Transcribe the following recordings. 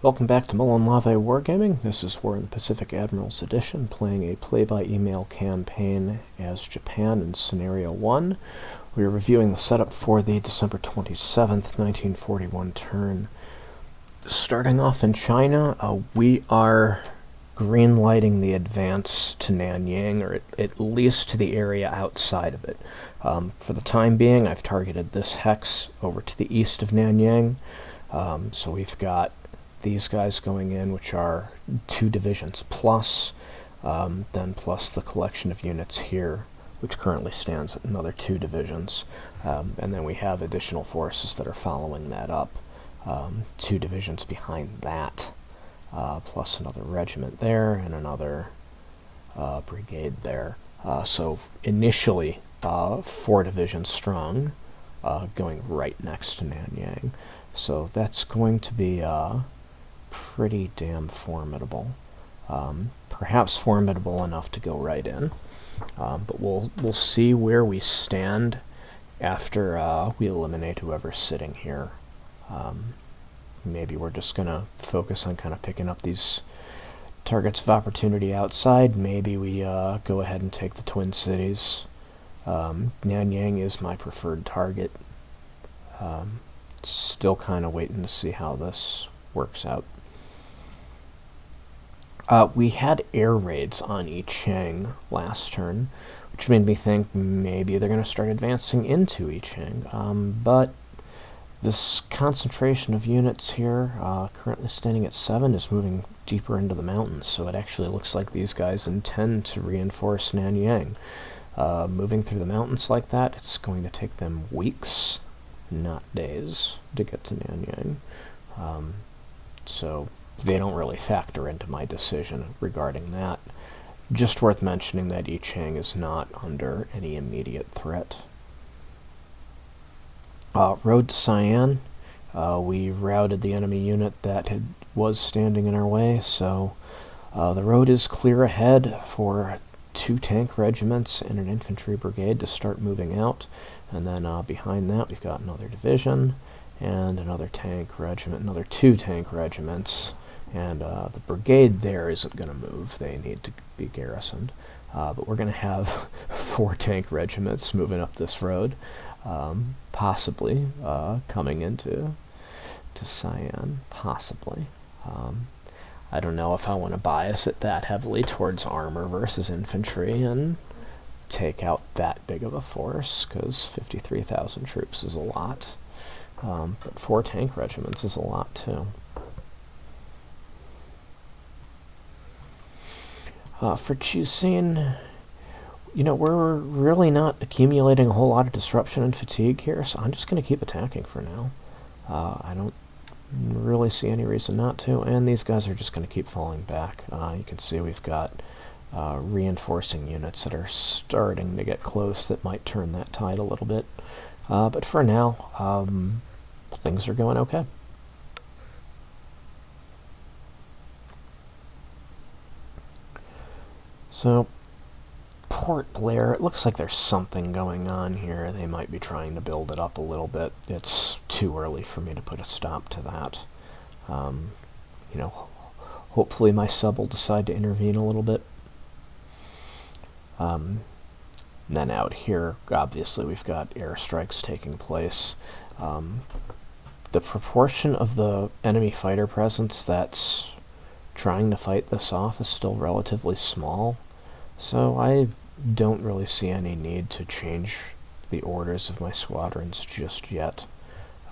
Welcome back to Naval Wargaming. This is War in the Pacific Admirals Edition, playing a play-by-email campaign as Japan in Scenario 1. We are reviewing the setup for the December 27th, 1941 turn. Starting off in China, we are green-lighting the advance to Nanyang, or at least to the area outside of it. For the time being, I've targeted this hex over to the east of Nanyang, so we've got these guys going in, which are 2 divisions plus, then plus the collection of units here, which currently stands at another 2 divisions. And then we have additional forces that are following that up, 2 divisions behind that, plus another regiment there and another brigade there. So initially 4 divisions strong, going right next to Nanyang. So that's going to be pretty damn formidable. Perhaps formidable enough to go right in. But we'll see where we stand after we eliminate whoever's sitting here. Maybe we're just gonna focus on kind of picking up these targets of opportunity outside. Maybe we go ahead and take the Twin Cities. Nanyang is my preferred target. Still kind of waiting to see how this works out. We had air raids on Yicheng last turn, which made me think maybe they're going to start advancing into Yicheng. But this concentration of units here, currently standing at 7, is moving deeper into the mountains, so it actually looks like these guys intend to reinforce Nanyang. Moving through the mountains like that, it's going to take them weeks, not days, to get to Nanyang. So they don't really factor into my decision regarding that. Just worth mentioning that Yicheng is not under any immediate threat. Road to Chusien, we routed the enemy unit that was standing in our way, so the road is clear ahead for 2 tank regiments and an infantry brigade to start moving out, and then behind that we've got another division and another tank regiment, another 2 tank regiments. And the brigade there isn't going to move. They need to be garrisoned. But we're going to have 4 tank regiments moving up this road, possibly coming into Chusien, possibly. I don't know if I want to bias it that heavily towards armor versus infantry and take out that big of a force, because 53,000 troops is a lot. But 4 tank regiments is a lot, too. For Chusien, we're really not accumulating a whole lot of disruption and fatigue here, so I'm just going to keep attacking for now. I don't really see any reason not to, and these guys are just going to keep falling back. You can see we've got reinforcing units that are starting to get close that might turn that tide a little bit. But for now, things are going okay. So, Port Blair, it looks like there's something going on here. They might be trying to build it up a little bit. It's too early for me to put a stop to that. Hopefully my sub will decide to intervene a little bit. Then out here, obviously we've got airstrikes taking place. The proportion of the enemy fighter presence that's trying to fight this off is still relatively small, so I don't really see any need to change the orders of my squadrons just yet.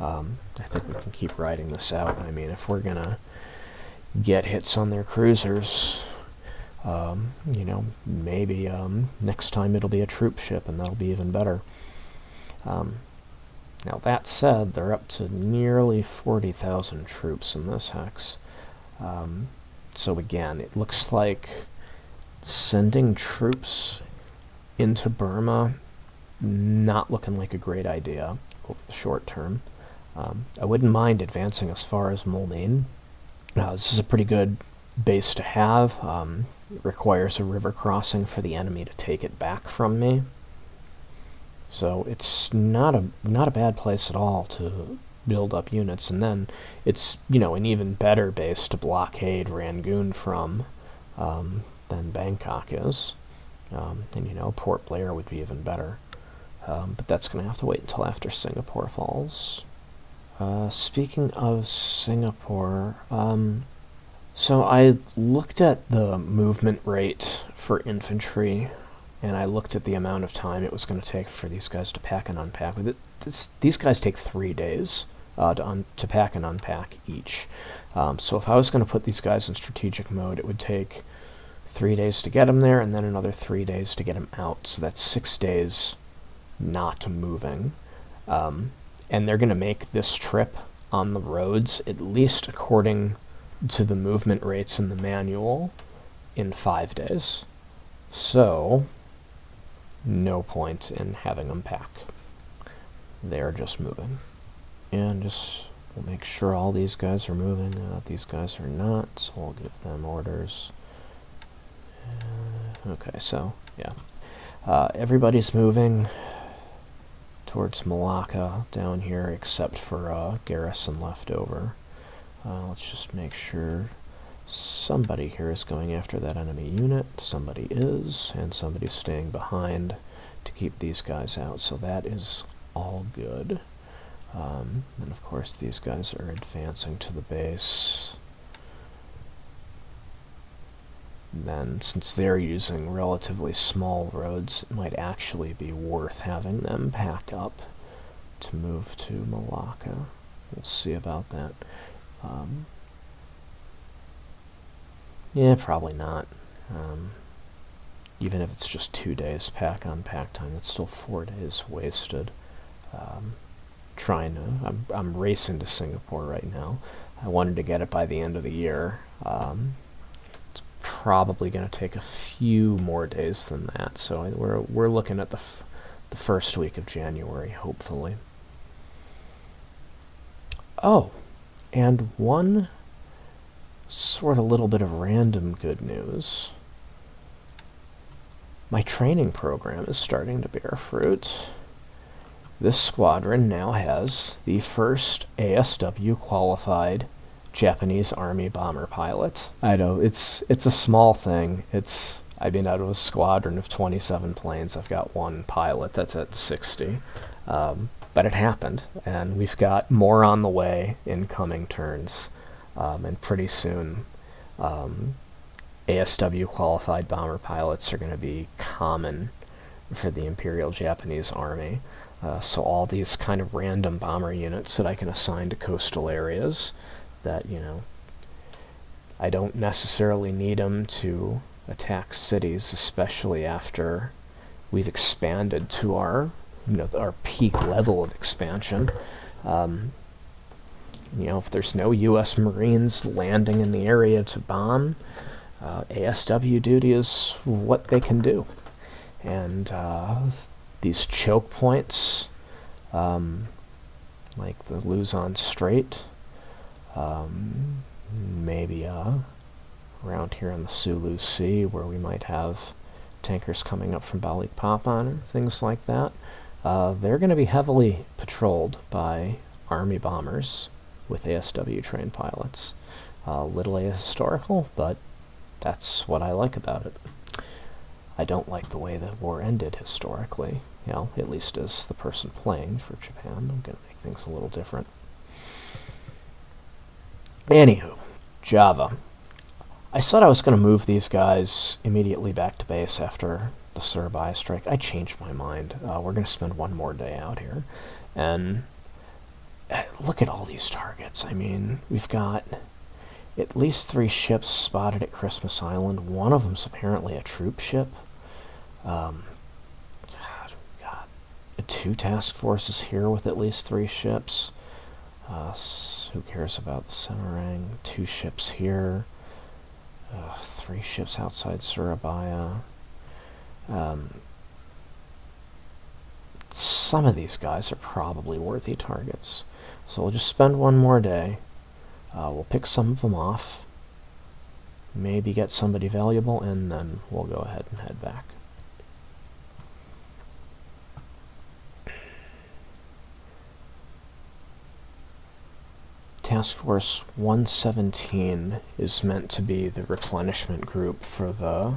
I think we can keep riding this out. I mean, if we're gonna get hits on their cruisers, maybe next time it'll be a troop ship, and that'll be even better. Now that said, they're up to nearly 40,000 troops in this hex. So again, it looks like sending troops into Burma, not looking like a great idea over the short term. I wouldn't mind advancing as far as Mulmain. This is a pretty good base to have. It requires a river crossing for the enemy to take it back from me. So it's not a bad place at all to build up units, and then it's, you know, an even better base to blockade Rangoon from than Bangkok is. And, you know, Port Blair would be even better. But that's going to have to wait until after Singapore falls. Speaking of Singapore, so I looked at the movement rate for infantry, and I looked at the amount of time it was going to take for these guys to pack and unpack. These guys take 3 days to pack and unpack each. So if I was going to put these guys in strategic mode, it would take 3 days to get them there, and then another 3 days to get them out. So that's 6 days not moving. And they're going to make this trip on the roads, at least according to the movement rates in the manual, in 5 days. So no point in having them pack. They're just moving. And just we'll make sure all these guys are moving. These guys are not, so we'll give them orders. Okay, so yeah. Everybody's moving towards Malacca down here, except for Garrison left over. Let's just make sure somebody here is going after that enemy unit. Somebody is, and somebody's staying behind to keep these guys out, so that is all good. And of course these guys are advancing to the base. Then, since they're using relatively small roads, it might actually be worth having them pack up to move to Malacca. We'll see about that. Yeah, probably not. Even if it's just 2 days pack on pack time, it's still 4 days wasted. I'm racing to Singapore right now. I wanted to get it by the end of the year. It's probably going to take a few more days than that, so we're looking at the first week of January, hopefully. Oh, and one sort of little bit of random good news. My training program is starting to bear fruit. This squadron now has the first ASW qualified Japanese Army bomber pilot. I know, it's a small thing. I've been out of a squadron of 27 planes. I've got one pilot that's at 60. But it happened, and we've got more on the way in coming turns. And pretty soon, ASW qualified bomber pilots are going to be common for the Imperial Japanese Army. So all these kind of random bomber units that I can assign to coastal areas that, you know, I don't necessarily need them to attack cities, especially after we've expanded to our peak level of expansion. If there's no U.S. Marines landing in the area to bomb, ASW duty is what they can do. And these choke points, like the Luzon Strait, maybe around here in the Sulu Sea, where we might have tankers coming up from Balikpapan, things like that, they're going to be heavily patrolled by Army bombers with ASW trained pilots. A little ahistorical, but that's what I like about it. I don't like the way the war ended historically, at least as the person playing for Japan. I'm going to make things a little different. Anywho, Java. I said I was going to move these guys immediately back to base after the Surabaya strike. I changed my mind. We're going to spend one more day out here. And look at all these targets. I mean, we've got at least 3 ships spotted at Christmas Island. One of them's apparently a troop ship. We've got 2 task forces here with at least 3 ships. Who cares about the Semarang? 2 ships here. 3 ships outside Surabaya. Some of these guys are probably worthy targets. So we'll just spend one more day. We'll pick some of them off. Maybe get somebody valuable, and then we'll go ahead and head back. Task Force 117 is meant to be the replenishment group for the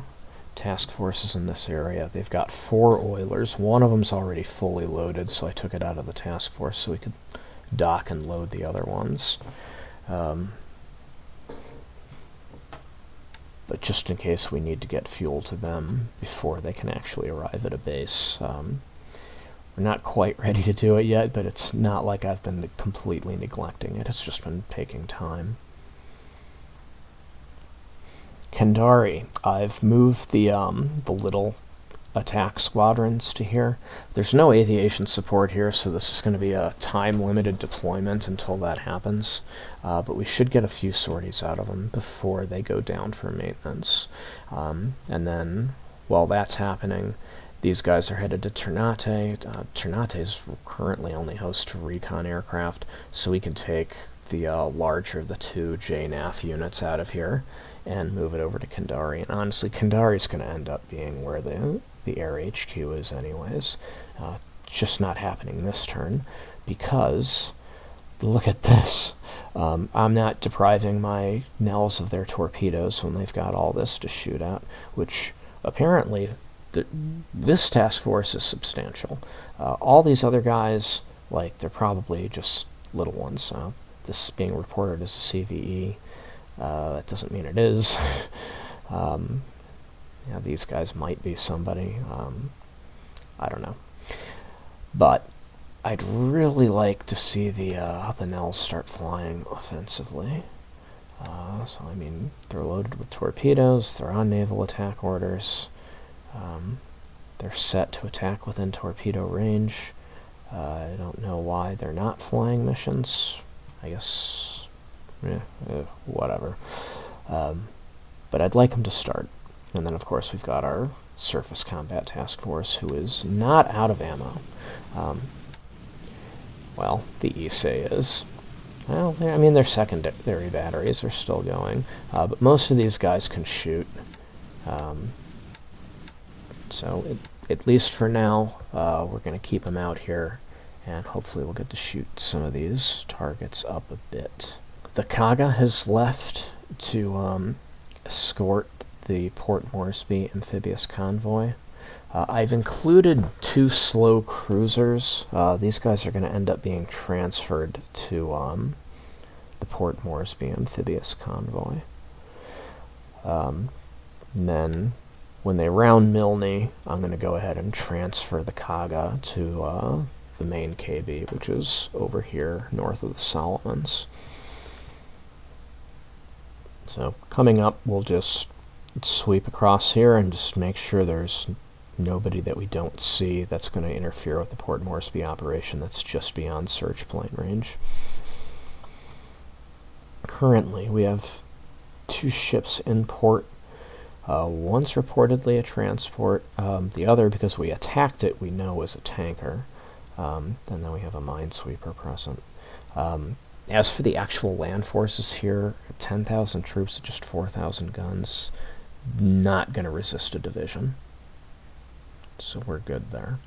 task forces in this area. They've got 4 oilers. One of them's already fully loaded, so I took it out of the task force so we could dock and load the other ones. But just in case we need to get fuel to them before they can actually arrive at a base. We're not quite ready to do it yet, but it's not like I've been completely neglecting it. It's just been taking time. Kandari, I've moved the little attack squadrons to here. There's no aviation support here, so this is going to be a time-limited deployment until that happens. But we should get a few sorties out of them before they go down for maintenance. And then, while that's happening, these guys are headed to Ternate. Ternate is currently only host to recon aircraft, so we can take the larger of the 2 JNAF units out of here and move it over to Kandari. And honestly, Kandari is going to end up being where the air HQ is anyways. It's just not happening this turn because look at this. I'm not depriving my Nels of their torpedoes when they've got all this to shoot at, which apparently this task force is substantial. All these other guys, like, they're probably just little ones. This being reported as a CVE, that doesn't mean it is. Yeah, these guys might be somebody. I don't know. But I'd really like to see the Nels start flying offensively. So, I mean, they're loaded with torpedoes, they're on naval attack orders, they're set to attack within torpedo range. I don't know why they're not flying missions. I guess, whatever. But I'd like them to start. And then, of course, we've got our Surface Combat Task Force, who is not out of ammo. Well, the Issei is. Well, I mean, their secondary batteries are still going, but most of these guys can shoot. So, at least for now, we're going to keep them out here, and hopefully we'll get to shoot some of these targets up a bit. The Kaga has left to escort the Port Moresby amphibious convoy. I've included 2 slow cruisers. These guys are going to end up being transferred to the Port Moresby amphibious convoy. And then, when they round Milne, I'm going to go ahead and transfer the Kaga to the main KB, which is over here north of the Solomons. So, coming up, we'll just sweep across here and just make sure there's nobody that we don't see that's going to interfere with the Port Moresby operation that's just beyond search plane range. Currently, we have 2 ships in port. One's reportedly a transport. The other, because we attacked it, we know is a tanker. And then we have a minesweeper present. As for the actual land forces here, 10,000 troops, just 4,000 guns, not going to resist a division. So we're good there.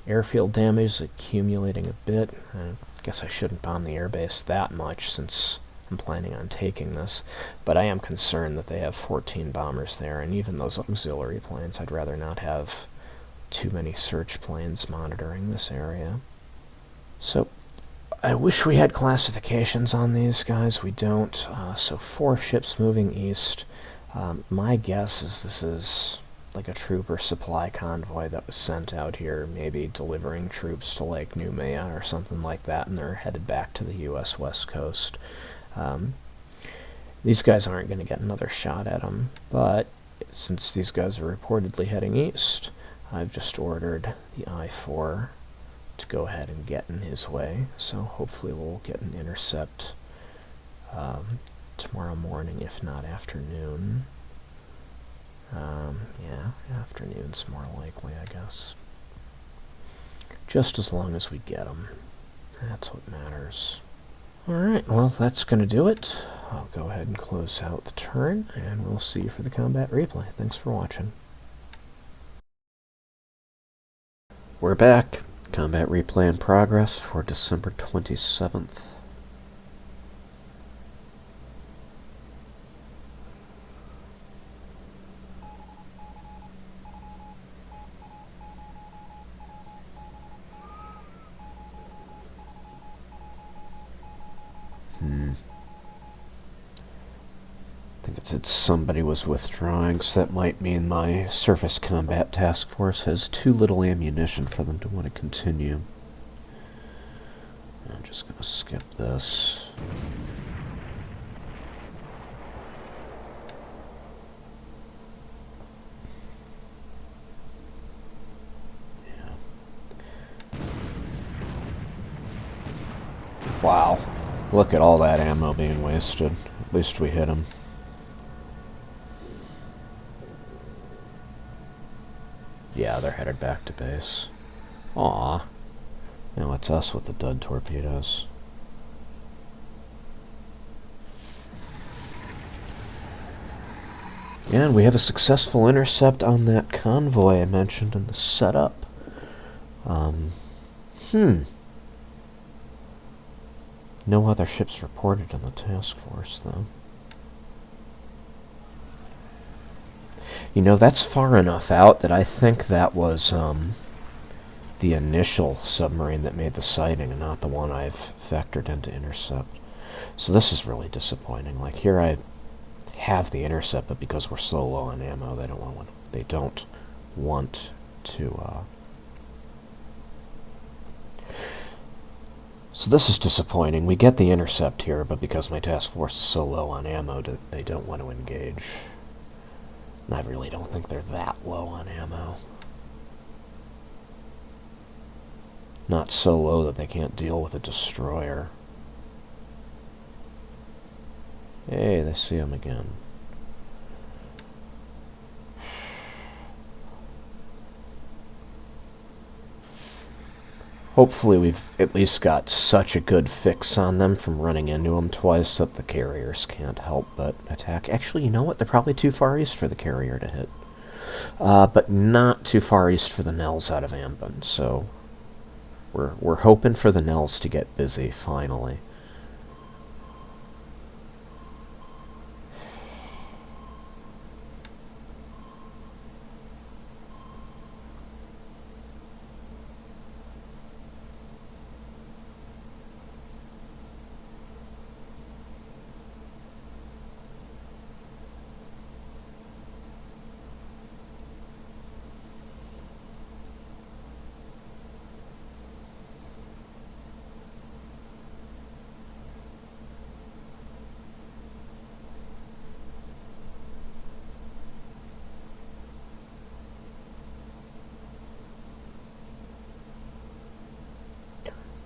Airfield damage is accumulating a bit. I guess I shouldn't bomb the airbase that much since I'm planning on taking this, but I am concerned that they have 14 bombers there, and even those auxiliary planes, I'd rather not have too many search planes monitoring this area. So, I wish we had classifications on these guys. We don't. So 4 ships moving east. My guess is this is like a trooper supply convoy that was sent out here, maybe delivering troops to like Noumea or something like that, and they're headed back to the U.S. West Coast. These guys aren't going to get another shot at them, but since these guys are reportedly heading east, I've just ordered the I-4 to go ahead and get in his way, so hopefully we'll get an intercept tomorrow morning, if not afternoon. Yeah, afternoon's more likely, I guess. Just as long as we get them. That's what matters. Alright, well, that's going to do it. I'll go ahead and close out the turn, and we'll see you for the combat replay. Thanks for watching. We're back. Combat replay in progress for December 27th. I think it said somebody was withdrawing, so that might mean my Surface Combat Task Force has too little ammunition for them to want to continue. I'm just going to skip this. Yeah. Wow. Look at all that ammo being wasted. At least we hit him. Yeah, they're headed back to base. Aww. Now it's us with the dud torpedoes. And we have a successful intercept on that convoy I mentioned in the setup. No other ships reported in the task force, though. You know, that's far enough out that I think that was the initial submarine that made the sighting and not the one I've factored into intercept. So this is really disappointing. Like, here I have the intercept, but because we're so low on ammo, they don't want to So this is disappointing. We get the intercept here, but because my task force is so low on ammo, they don't want to engage. And I really don't think they're that low on ammo. Not so low that they can't deal with a destroyer. Hey, they see him again. Hopefully we've at least got such a good fix on them from running into them twice that the carriers can't help but attack. Actually, you know what? They're probably too far east for the carrier to hit. But not too far east for the Nels out of Ambon, so we're hoping for the Nels to get busy, finally.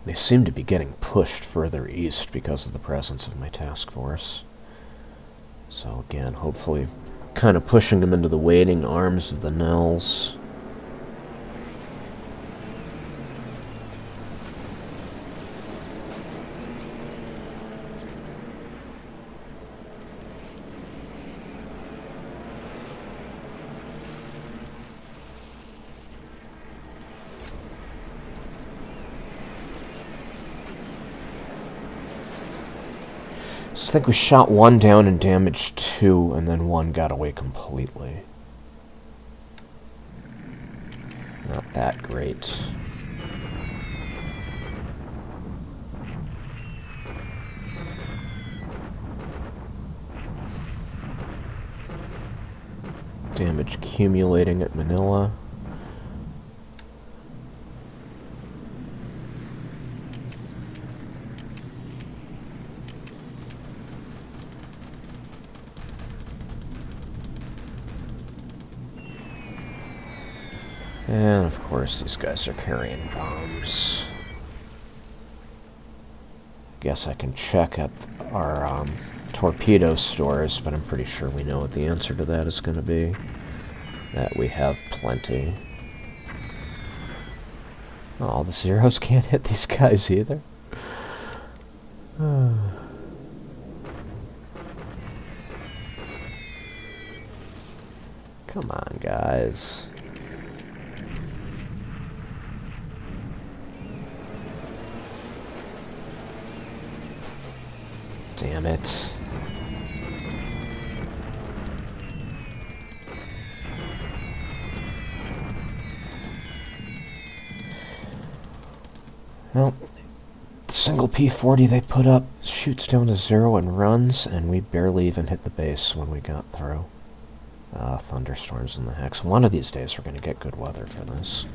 They seem to be getting pushed further east because of the presence of my task force. So again, hopefully kind of pushing them into the waiting arms of the Nels. So I think we shot one down and damaged two, and then one got away completely. Not that great. Damage accumulating at Manila. And of course these guys are carrying bombs. Guess I can check at our torpedo stores, but I'm pretty sure we know what the answer to that is going to be. That we have plenty. Oh, the Zeros can't hit these guys either. Come on, guys. Damn it. Well, the single P40 they put up shoots down to 0 and runs, and we barely even hit the base when we got through. Thunderstorms in the hex. One of these days we're going to get good weather for this.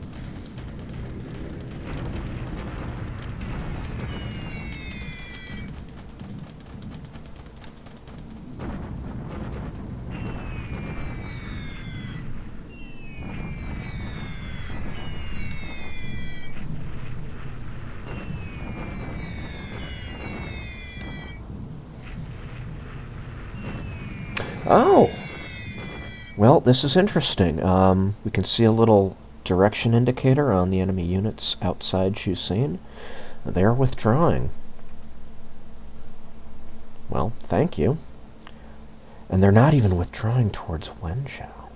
Oh! Well, this is interesting. We can see a little direction indicator on the enemy units outside Chusien. They're withdrawing. Well, thank you. And they're not even withdrawing towards Wenchao.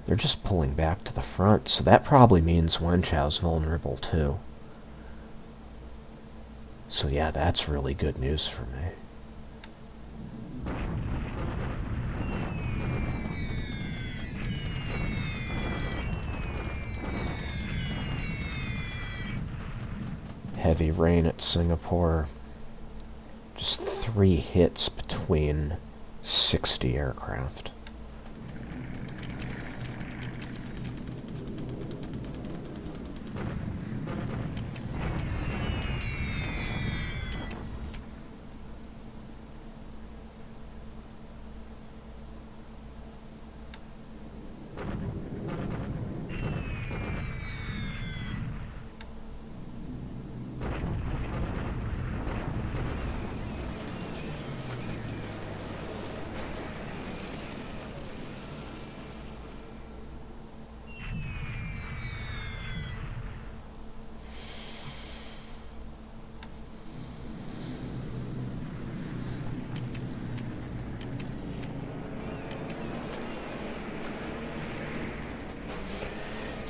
They're just pulling back to the front, so that probably means Wenchao's vulnerable too. So yeah, that's really good news for me. Heavy rain at Singapore. Just 3 hits between 60 aircraft.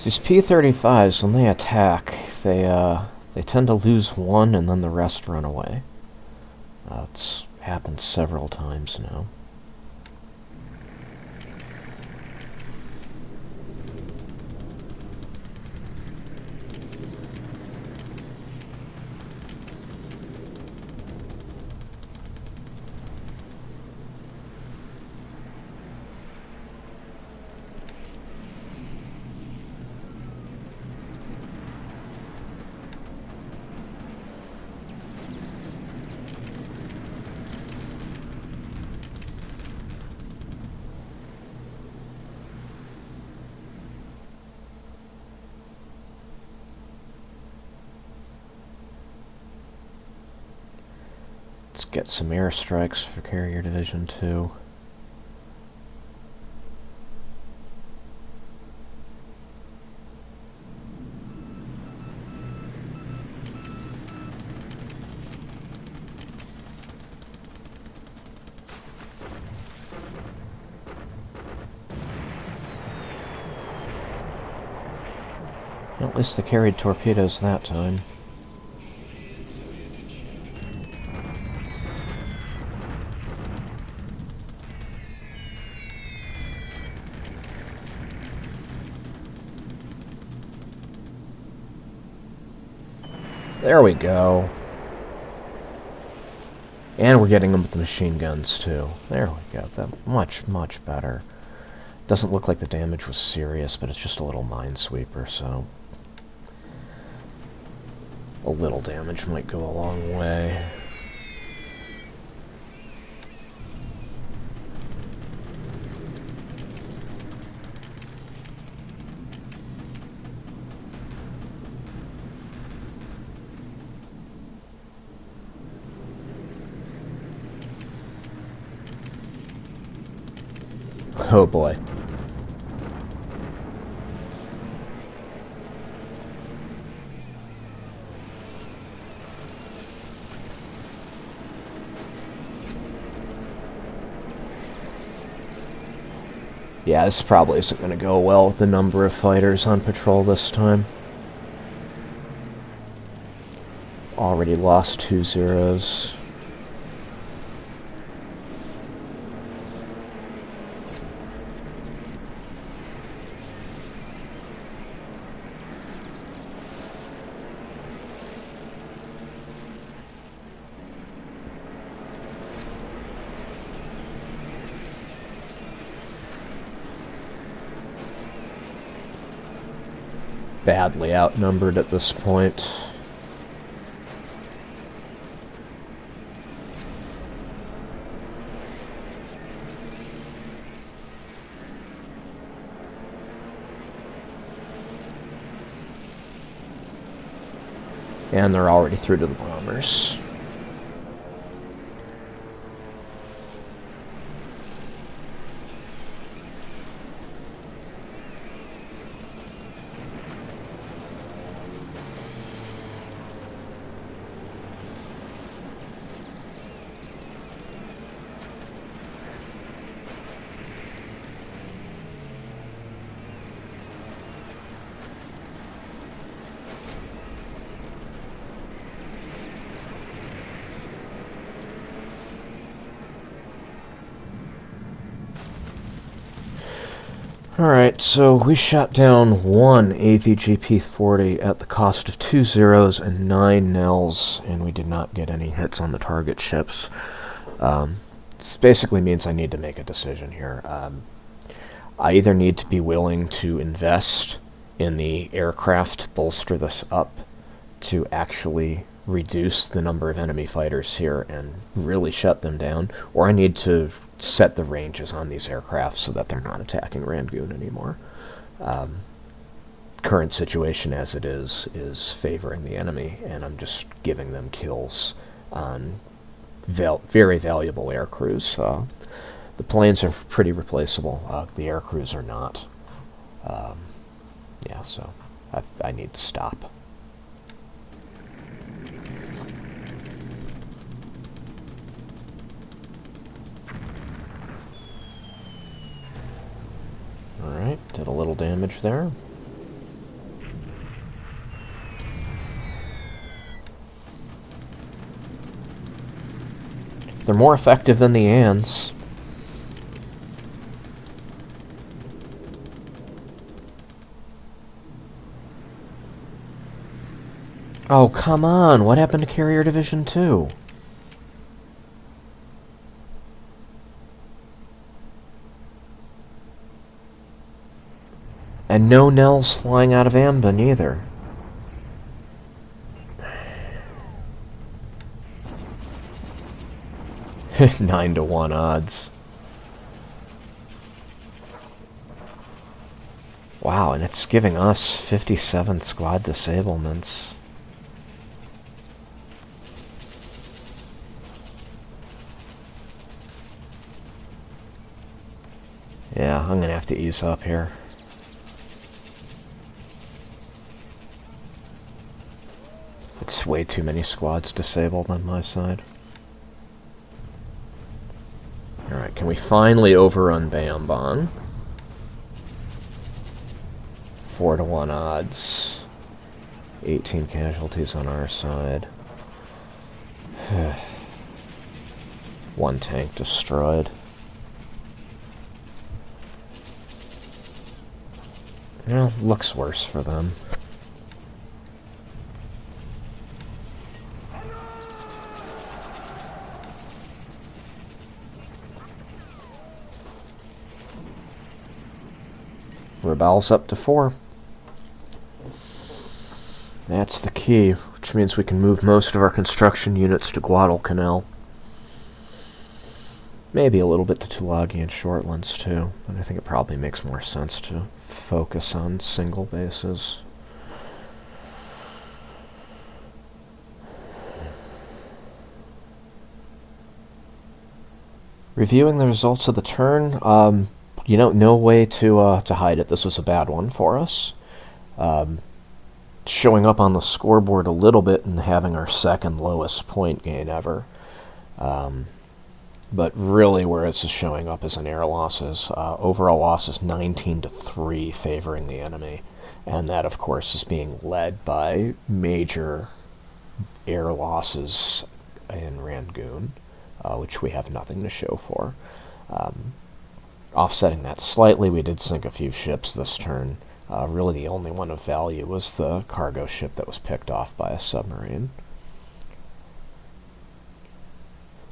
These P-35s, when they attack, they tend to lose one and then the rest run away. It's happened several times now. Let's get some airstrikes for Carrier Division 2. At least they carried torpedoes that time. There we go. And we're getting them with the machine guns, too. There we go. That much, much better. Doesn't look like the damage was serious, but it's just a little minesweeper, so a little damage might go a long way. Oh boy. Yeah, this probably isn't going to go well with the number of fighters on patrol this time. Already lost 2 zeros. badly outnumbered at this point. And they're already through to the bombers. Alright, so we shot down one AVGP-40 at the cost of 2 zeros and 9 nels, and we did not get any hits on the target ships. This basically means I need to make a decision here. I either need to be willing to invest in the aircraft, bolster this up to actually reduce the number of enemy fighters here and really shut them down, or I need to set the ranges on these aircraft so that they're not attacking Rangoon anymore. Current situation as it is favoring the enemy, and I'm just giving them kills on very valuable air crews. The planes are pretty replaceable. The air crews are not. Yeah, so I need to stop. Alright, did a little damage there. They're more effective than the Ants. Oh, come on! What happened to Carrier Division 2? And no Nels flying out of Ambon either. — 9 to 1 odds. Wow, and it's giving us 57 squad disablements. Yeah, I'm gonna have to ease up here. It's way too many squads disabled on my side. Alright, can we finally overrun Bambon? 4 to 1 odds. 18 casualties on our side. 1 tank destroyed. Well, looks worse for them. Rebels up to 4. That's the key, which means we can move most of our construction units to Guadalcanal. Maybe a little bit to Tulagi and Shortlands too, but I think it probably makes more sense to focus on single bases. Reviewing the results of the turn, you know, no way to hide it. This was a bad one for us. Showing up on the scoreboard a little bit and having our second lowest point gain ever. But really where it's showing up is in air losses. Overall losses 19 to 3 favoring the enemy. And that, of course, is being led by major air losses in Rangoon, which we have nothing to show for. Offsetting that slightly, we did sink a few ships this turn. Really the only one of value was the cargo ship that was picked off by a submarine.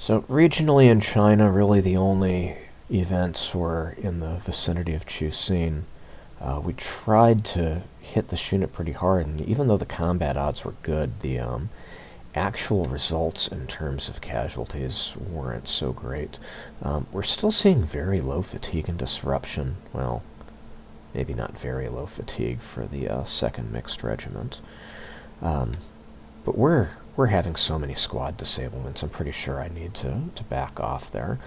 So regionally in China, really the only events were in the vicinity of Chusien. We tried to hit this unit pretty hard, and even though the combat odds were good, the actual results in terms of casualties weren't so great. We're still seeing very low fatigue and disruption. Well, maybe not very low fatigue for the 2nd Mixed Regiment. But we're having so many squad disablements, I'm pretty sure I need to back off there.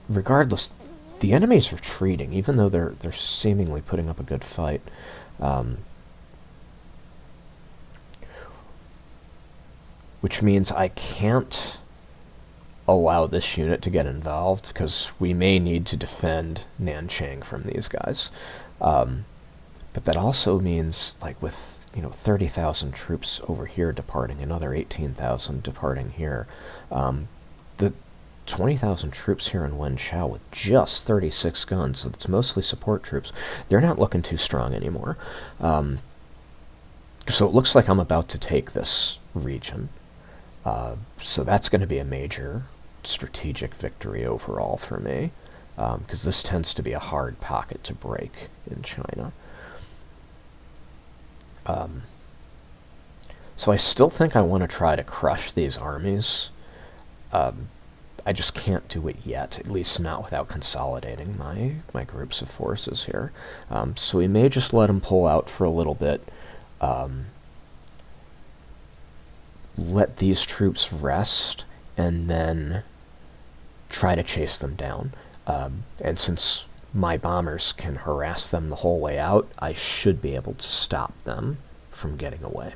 Regardless, the enemy's retreating, even though they're seemingly putting up a good fight. Which means I can't allow this unit to get involved, because we may need to defend Nanchang from these guys. But that also means, like, with 30,000 troops over here departing, another 18,000 departing here, the 20,000 troops here in Wenchao with just 36 guns, so it's mostly support troops, they're not looking too strong anymore. So it looks like I'm about to take this region. So that's going to be a major strategic victory overall for me, because this tends to be a hard pocket to break in China. So I still think I want to try to crush these armies. I just can't do it yet, at least not without consolidating my groups of forces here. So we may just let them pull out for a little bit, let these troops rest, and then try to chase them down. And since my bombers can harass them the whole way out, I should be able to stop them from getting away.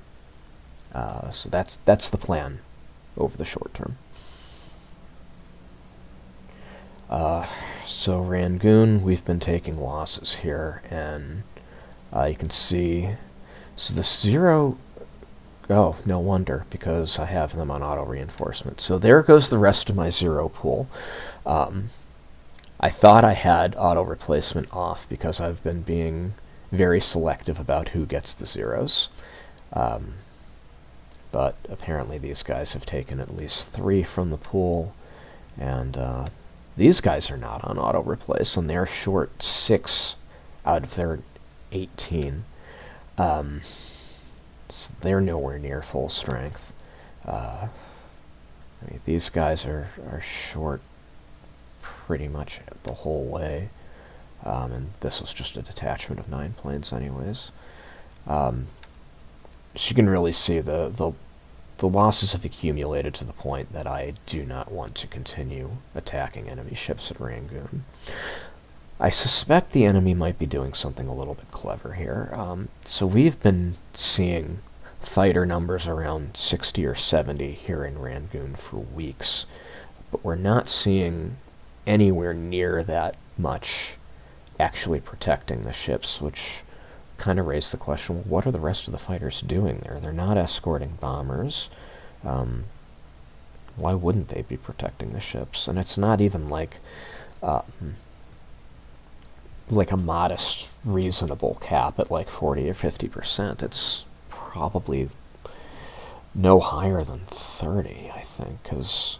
So that's the plan over the short term. So Rangoon, we've been taking losses here, and you can see, so the 0, oh, no wonder, because I have them on auto reinforcement. So there goes the rest of my 0 pool. I thought I had auto replacement off because I've been being very selective about who gets the 0s. But apparently these guys have taken at least 3 from the pool, and these guys are not on auto replace, and they're short 6 out of their 18. So they're nowhere near full strength. I mean, these guys are short pretty much the whole way, and this was just a detachment of 9 planes anyways. So you can really see the losses have accumulated to the point that I do not want to continue attacking enemy ships at Rangoon. I suspect the enemy might be doing something a little bit clever here. So we've been seeing fighter numbers around 60 or 70 here in Rangoon for weeks, but we're not seeing anywhere near that much actually protecting the ships, which kind of raised the question, well, what are the rest of the fighters doing there? They're not escorting bombers. Why wouldn't they be protecting the ships? And it's not even like a modest, reasonable cap at like 40 or 50%. It's probably no higher than 30, I think, because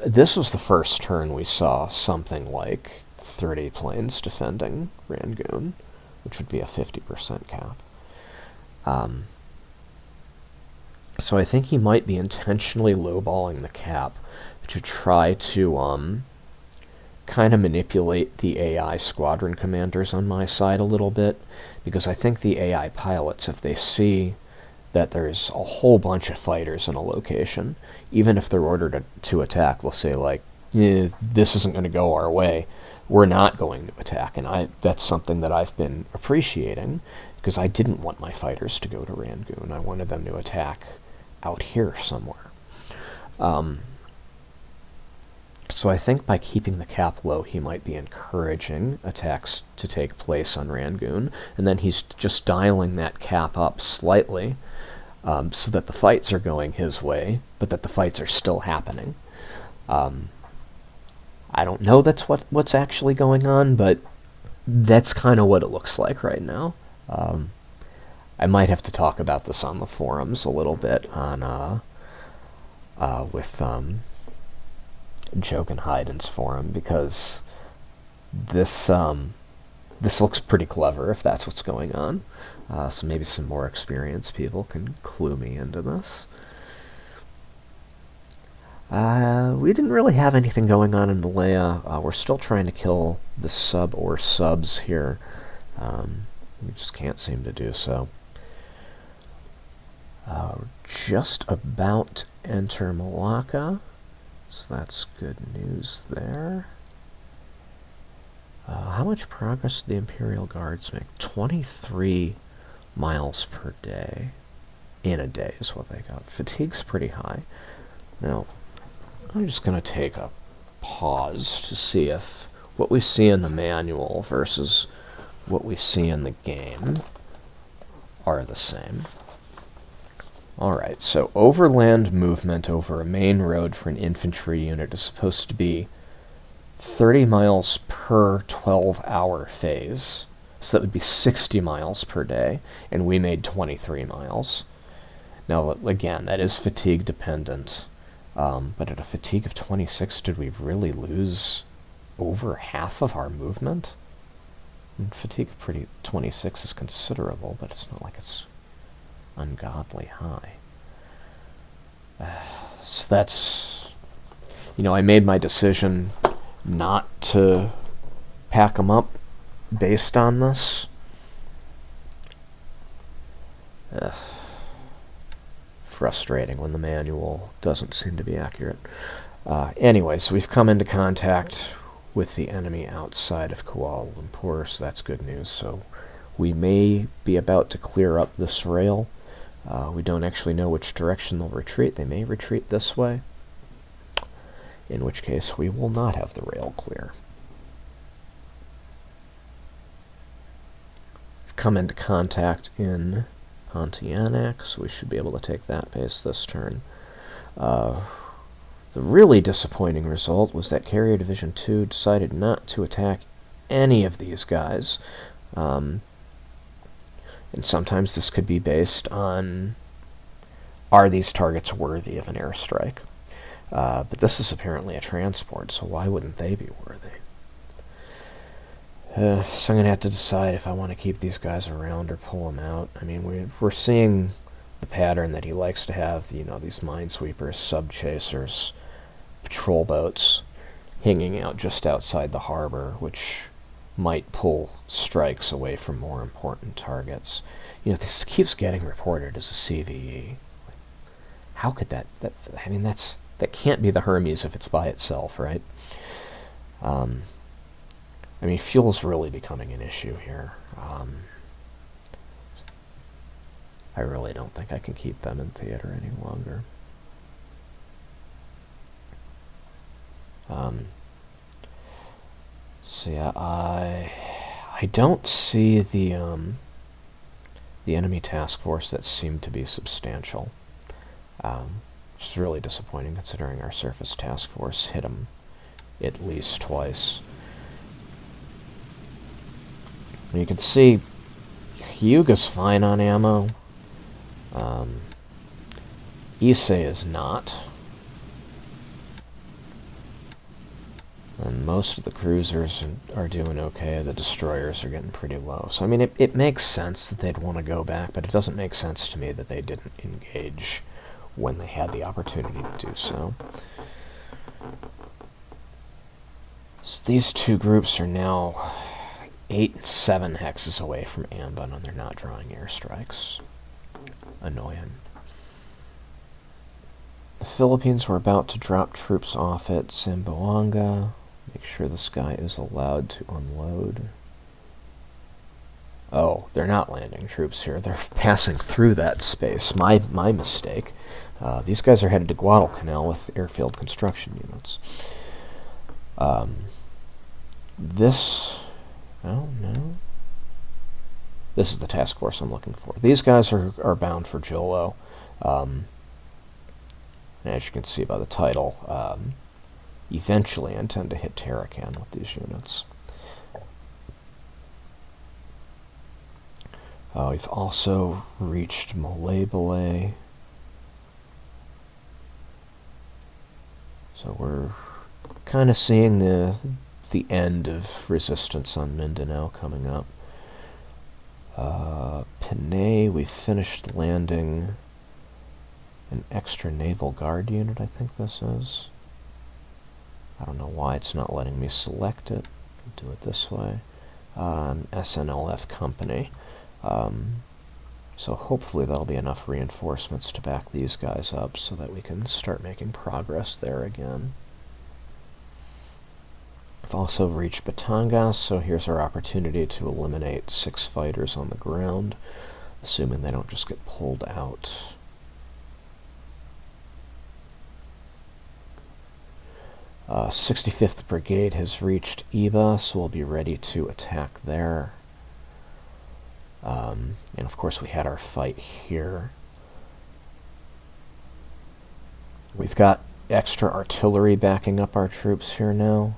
this was the first turn we saw something like 30 planes defending Rangoon, which would be a 50% cap. So I think he might be intentionally lowballing the cap to try to kind of manipulate the AI squadron commanders on my side a little bit, because I think the AI pilots, if they see that there's a whole bunch of fighters in a location, even if they're ordered to attack, they'll say, like, this isn't going to go our way, we're not going to attack. And that's something that I've been appreciating, because I didn't want my fighters to go to Rangoon. I wanted them to attack out here somewhere. So I think by keeping the cap low, he might be encouraging attacks to take place on Rangoon, and then he's just dialing that cap up slightly, so that the fights are going his way, but that the fights are still happening. I don't know that's what's actually going on, but that's kind of what it looks like right now. I might have to talk about this on the forums a little bit on with Joke and Hyden's forum, because this this looks pretty clever if that's what's going on. So maybe some more experienced people can clue me into this. We didn't really have anything going on in Malaya. We're still trying to kill the sub or subs here. We just can't seem to do so. Just about to enter Malacca, so that's good news there. How much progress did the Imperial Guards make? 23 miles per day. In a day is what they got. Fatigue's pretty high. Now, I'm just going to take a pause to see if what we see in the manual versus what we see in the game are the same. Alright, so overland movement over a main road for an infantry unit is supposed to be 30 miles per 12-hour phase. So that would be 60 miles per day, and we made 23 miles. Now, again, that is fatigue dependent, but at a fatigue of 26, did we really lose over half of our movement? And fatigue of 26 is considerable, but it's not like it's ungodly high. So that's, I made my decision not to pack them up based on this. Frustrating when the manual doesn't seem to be accurate. Anyway, so we've come into contact with the enemy outside of Kuala Lumpur, so that's good news. So we may be about to clear up this rail. We don't actually know which direction they'll retreat. They may retreat this way, in which case we will not have the rail clear. We've come into contact in Pontianak, so we should be able to take that base this turn. The really disappointing result was that Carrier Division 2 decided not to attack any of these guys. And sometimes this could be based on, are these targets worthy of an airstrike? But this is apparently a transport, so why wouldn't they be worthy? So I'm going to have to decide if I want to keep these guys around or pull them out. I mean, we're seeing the pattern that he likes to have, these minesweepers, sub-chasers, patrol boats hanging out just outside the harbor, which might pull strikes away from more important targets. This keeps getting reported as a CVE. How could that can't be the Hermes if it's by itself, right? Fuel's really becoming an issue here. I really don't think I can keep them in theater any longer. So yeah, I don't see the enemy task force that seemed to be substantial. Which is really disappointing considering our surface task force hit them at least twice. And you can see Hyuga's fine on ammo. Issei is not. And most of the cruisers are doing okay. The destroyers are getting pretty low. So, it makes sense that they'd want to go back, but it doesn't make sense to me that they didn't engage when they had the opportunity to do so. So these two groups are now 8 and 7 hexes away from Ambon, and they're not drawing airstrikes. Annoying. The Philippines were about to drop troops off at Zamboanga. Make sure this guy is allowed to unload. Oh, they're not landing troops here. They're passing through that space. My mistake. These guys are headed to Guadalcanal with airfield construction units. This... Oh, no. This is the task force I'm looking for. These guys are bound for Jolo. And as you can see by the title, eventually I intend to hit Tarakan with these units. We've also reached Molebale. So we're kind of seeing the the end of resistance on Mindanao coming up. Panay, we finished landing an extra Naval Guard unit, I think this is. I don't know why it's not letting me select it. I'll do it this way. An SNLF company. So hopefully that'll be enough reinforcements to back these guys up so that we can start making progress there again. I've also reached Batangas, so here's our opportunity to eliminate 6 fighters on the ground, assuming they don't just get pulled out. Uh, 65th Brigade has reached Iba, so we'll be ready to attack there. And of course we had our fight here. We've got extra artillery backing up our troops here now.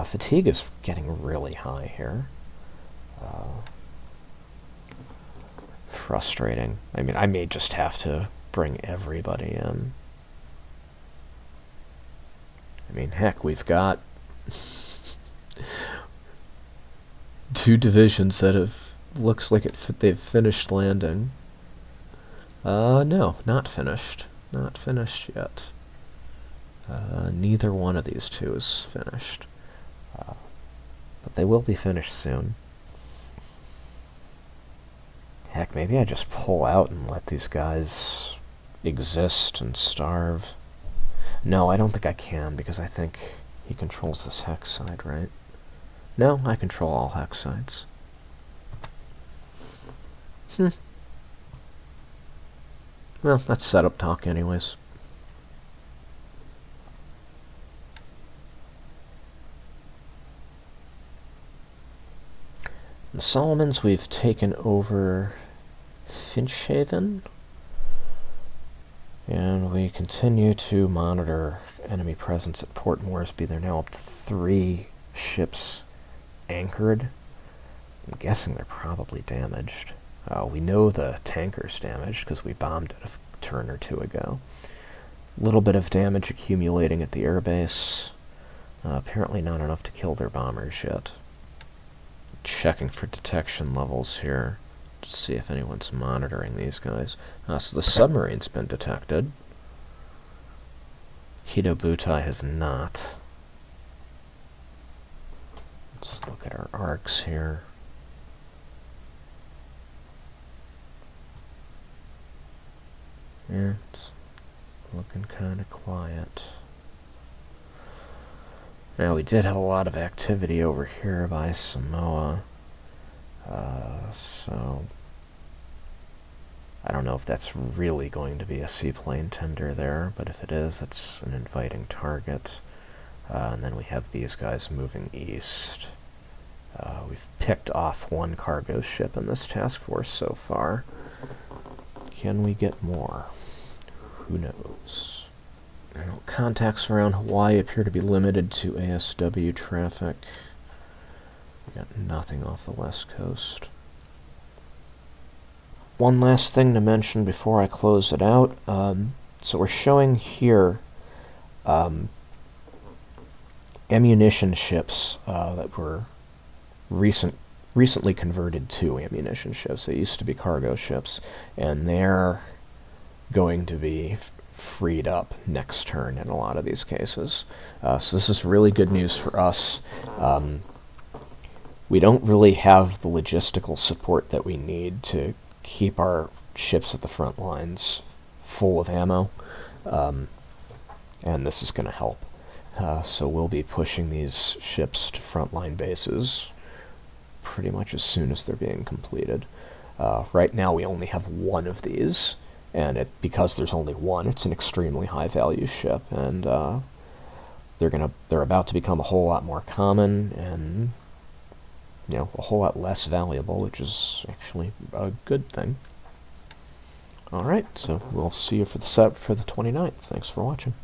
Fatigue is getting really high here. Frustrating. I mean, I may just have to bring everybody in. I mean, heck, we've got 2 divisions that have, looks like they've finished landing. No, not finished. Not finished yet. Neither one of these 2 is finished. But they will be finished soon. Heck, maybe I just pull out and let these guys exist and starve. No, I don't think I can, because I think he controls this hex side, right? No, I control all hex sides. Well, that's setup talk anyways. In the Solomons, we've taken over Finchhaven, and we continue to monitor enemy presence at Port Moresby. They're now up to 3 ships anchored. I'm guessing they're probably damaged. We know the tanker's damaged because we bombed it a turn or 2 ago. A little bit of damage accumulating at the airbase. Apparently not enough to kill their bombers yet. Checking for detection levels here to see if anyone's monitoring these guys. So the submarine's been detected. Kido Butai has not. Let's look at our arcs here. Yeah, it's looking kind of quiet. Now, we did have a lot of activity over here by Samoa, so I don't know if that's really going to be a seaplane tender there, but if it is, it's an inviting target. And then we have these guys moving east. We've picked off 1 cargo ship in this task force so far. Can we get more? Who knows? Contacts around Hawaii appear to be limited to ASW traffic. We got nothing off the west coast. One last thing to mention before I close it out. So we're showing here ammunition ships that were recently converted to ammunition ships. They used to be cargo ships, and they're going to be freed up next turn in a lot of these cases. So this is really good news for us. We don't really have the logistical support that we need to keep our ships at the front lines full of ammo, and this is going to help. So we'll be pushing these ships to frontline bases pretty much as soon as they're being completed. Right now we only have 1 of these, and because there's only 1, it's an extremely high value ship, and they're about to become a whole lot more common and a whole lot less valuable, which is actually a good thing. Alright, so we'll see you for the setup for the 29th. Thanks for watching.